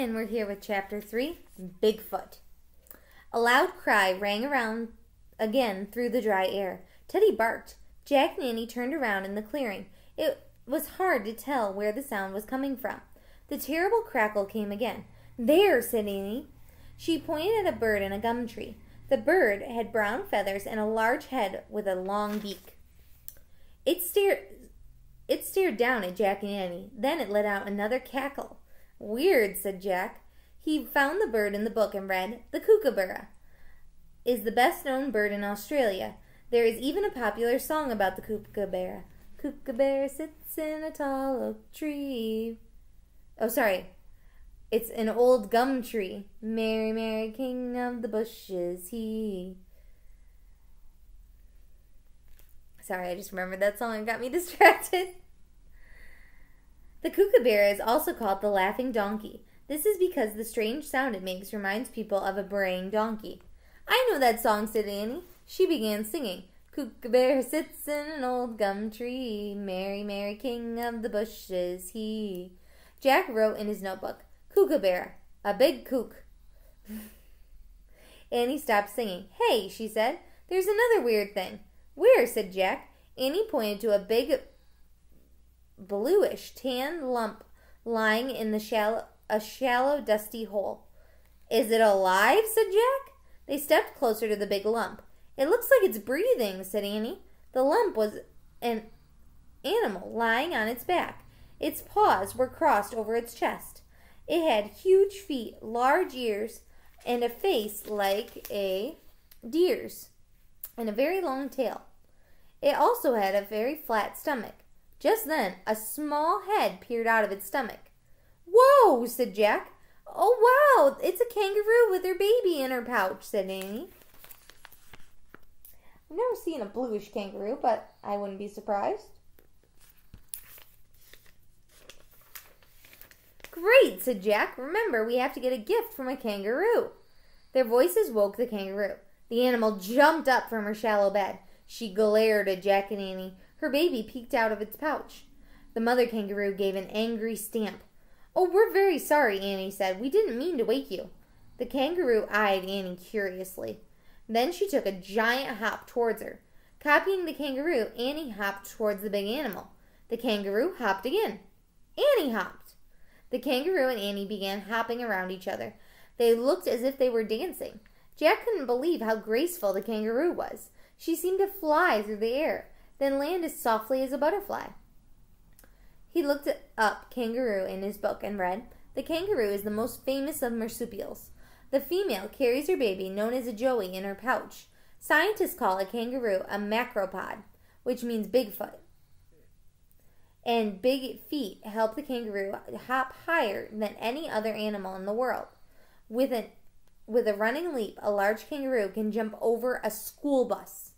and we're here with Chapter 3, Bigfoot. A loud cry rang around again through the dry air. Teddy barked. Jack and Annie turned around in the clearing. It was hard to tell where the sound was coming from. The terrible crackle came again. "There," said Annie. She pointed at a bird in a gum tree. The bird had brown feathers and a large head with a long beak. It stared down at Jack and Annie. Then it let out another cackle. "Weird," said Jack. He found the bird in the book and read, "The kookaburra is the best-known bird in Australia. There is even a popular song about the kookaburra. Kookaburra sits in a tall oak tree." Oh, sorry. It's an old gum tree. "Merry, merry king of the bushes, he." Sorry, I just remembered that song and got me distracted. The kookaburra is also called the laughing donkey. This is because the strange sound it makes reminds people of a braying donkey. "I know that song," said Annie. She began singing. "Kookaburra sits in an old gum tree. Merry, merry king of the bushes, he." Jack wrote in his notebook, "Kookaburra, a big kook." Annie stopped singing. "Hey," she said, "there's another weird thing." "Where?" said Jack. Annie pointed to a big bluish tan lump lying in a shallow dusty hole. "Is it alive?" said Jack. They stepped closer to the big lump. "It looks like it's breathing," said Annie. The lump was an animal lying on its back. Its paws were crossed over its chest. It had huge feet, large ears, and a face like a deer's, and a very long tail. It also had a very flat stomach. Just then, a small head peered out of its stomach. "Whoa!" said Jack. "Oh, wow! It's a kangaroo with her baby in her pouch," said Annie. I've never seen a bluish kangaroo, but I wouldn't be surprised. "Great," said Jack. "Remember, we have to get a gift from a kangaroo." Their voices woke the kangaroo. The animal jumped up from her shallow bed. She glared at Jack and Annie. Her baby peeked out of its pouch. The mother kangaroo gave an angry stamp. "Oh, we're very sorry," Annie said. "We didn't mean to wake you." The kangaroo eyed Annie curiously. Then she took a giant hop towards her. Copying the kangaroo, Annie hopped towards the big animal. The kangaroo hopped again. Annie hopped. The kangaroo and Annie began hopping around each other. They looked as if they were dancing. Jack couldn't believe how graceful the kangaroo was. She seemed to fly through the air, then land as softly as a butterfly. He looked up kangaroo in his book and read, "The kangaroo is the most famous of marsupials. The female carries her baby, known as a joey, in her pouch. Scientists call a kangaroo a macropod, which means Bigfoot. And big feet help the kangaroo hop higher than any other animal in the world. With a running leap, a large kangaroo can jump over a school bus."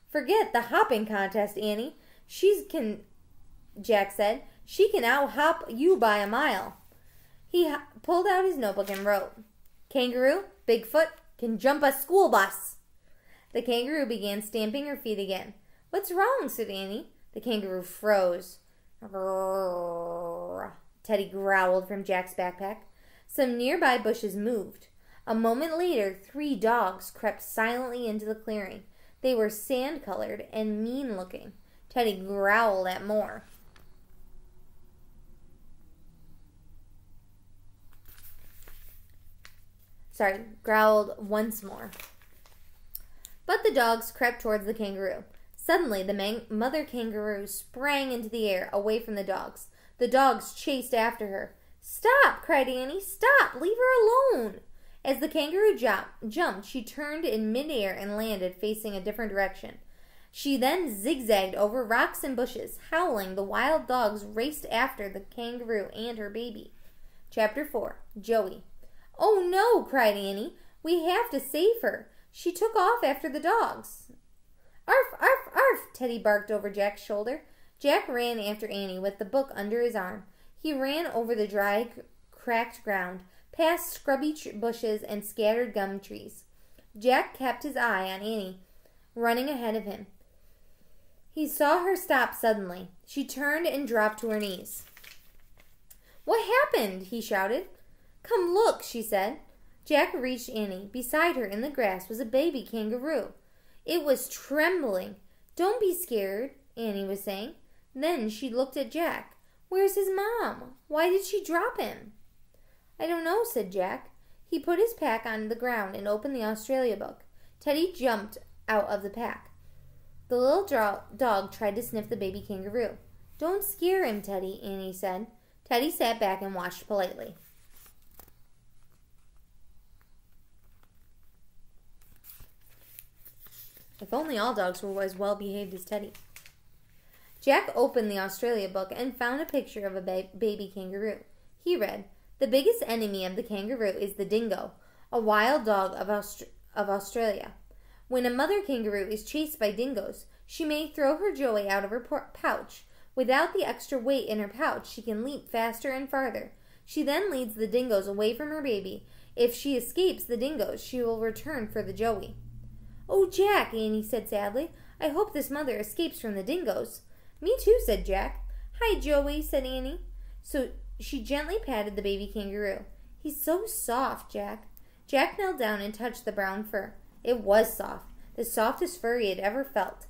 "Forget the hopping contest, Annie. Jack said. "She can out-hop you by a mile." He pulled out his notebook and wrote, "Kangaroo, Bigfoot, can jump a school bus." The kangaroo began stamping her feet again. "What's wrong?" said Annie. The kangaroo froze. "Grrr," Teddy growled from Jack's backpack. Some nearby bushes moved. A moment later, 3 dogs crept silently into the clearing. They were sand-colored and mean-looking. Teddy growled at more. Growled once more. But the dogs crept towards the kangaroo. Suddenly, the mother kangaroo sprang into the air, away from the dogs. The dogs chased after her. "Stop!" cried Annie. "Stop! Leave her alone!" As the kangaroo jumped, she turned in midair and landed facing a different direction. She then zigzagged over rocks and bushes. Howling, the wild dogs raced after the kangaroo and her baby. Chapter 4, Joey. "Oh, no!" cried Annie. "We have to save her. She took off after the dogs." "Arf, arf, arf!" Teddy barked over Jack's shoulder. Jack ran after Annie with the book under his arm. He ran over the dry, cracked ground, past scrubby bushes and scattered gum trees. Jack kept his eye on Annie, running ahead of him. He saw her stop suddenly. She turned and dropped to her knees. "What happened?" he shouted. "Come look," she said. Jack reached Annie. Beside her in the grass was a baby kangaroo. It was trembling. "Don't be scared," Annie was saying. Then she looked at Jack. "Where's his mom? Why did she drop him?" "I don't know," said Jack. He put his pack on the ground and opened the Australia book. Teddy jumped out of the pack. The little dog tried to sniff the baby kangaroo. "Don't scare him, Teddy," Annie said. Teddy sat back and watched politely. If only all dogs were as well behaved as Teddy. Jack opened the Australia book and found a picture of a baby kangaroo. He read, "The biggest enemy of the kangaroo is the dingo, a wild dog of Australia. When a mother kangaroo is chased by dingoes, she may throw her joey out of her pouch. Without the extra weight in her pouch, she can leap faster and farther. She then leads the dingoes away from her baby. If she escapes the dingoes, she will return for the joey." "Oh, Jack," Annie said sadly, "I hope this mother escapes from the dingoes." "Me too," said Jack. "Hi, Joey," said Annie. So she gently patted the baby kangaroo. "He's so soft, Jack." Jack knelt down and touched the brown fur. It was soft, the softest fur he had ever felt.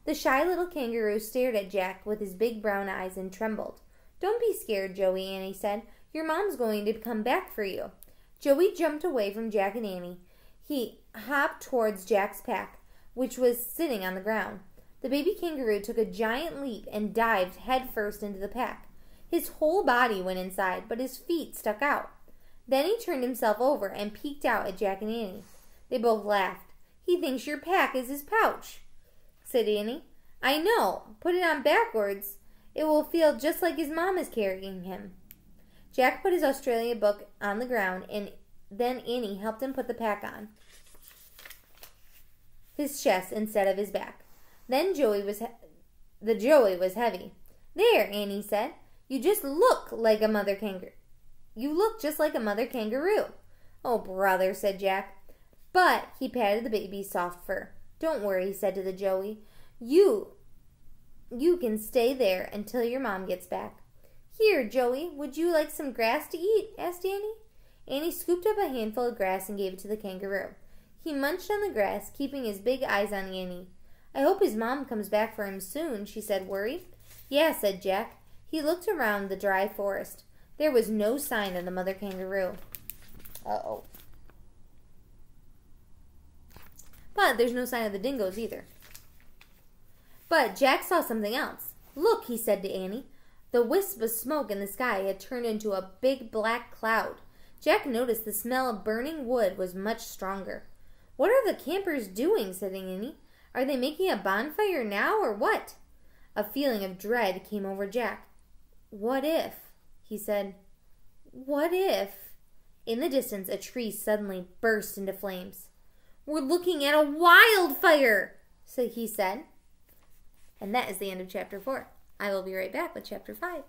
The shy little kangaroo stared at Jack with his big brown eyes and trembled. "Don't be scared, Joey," Annie said. "Your mom's going to come back for you." Joey jumped away from Jack and Annie. He hopped towards Jack's pack, which was sitting on the ground. The baby kangaroo took a giant leap and dived headfirst into the pack. His whole body went inside, but his feet stuck out. Then he turned himself over and peeked out at Jack and Annie. They both laughed. "He thinks your pack is his pouch," said Annie. "I know. Put it on backwards. It will feel just like his mom is carrying him." Jack put his Australia book on the ground, and then Annie helped him put the pack on his chest instead of his back. Then the joey was heavy. "There," Annie said. You look just like a mother kangaroo." "Oh, brother," said Jack. But he patted the baby's soft fur. "Don't worry," he said to the joey. You can stay there until your mom gets back." "Here, Joey, would you like some grass to eat?" asked Annie. Annie scooped up a handful of grass and gave it to the kangaroo. He munched on the grass, keeping his big eyes on Annie. "I hope his mom comes back for him soon," she said, worried. "Yeah," said Jack. He looked around the dry forest. There was no sign of the mother kangaroo. Uh-oh. But there's no sign of the dingoes either. But Jack saw something else. "Look," he said to Annie. The wisp of smoke in the sky had turned into a big black cloud. Jack noticed the smell of burning wood was much stronger. "What are the campers doing?" said Annie. "Are they making a bonfire now or what?" A feeling of dread came over Jack. "What if?" he said. "What if?" In the distance, a tree suddenly burst into flames. "We're looking at a wildfire," he said. And that is the end of Chapter 4. I will be right back with Chapter 5.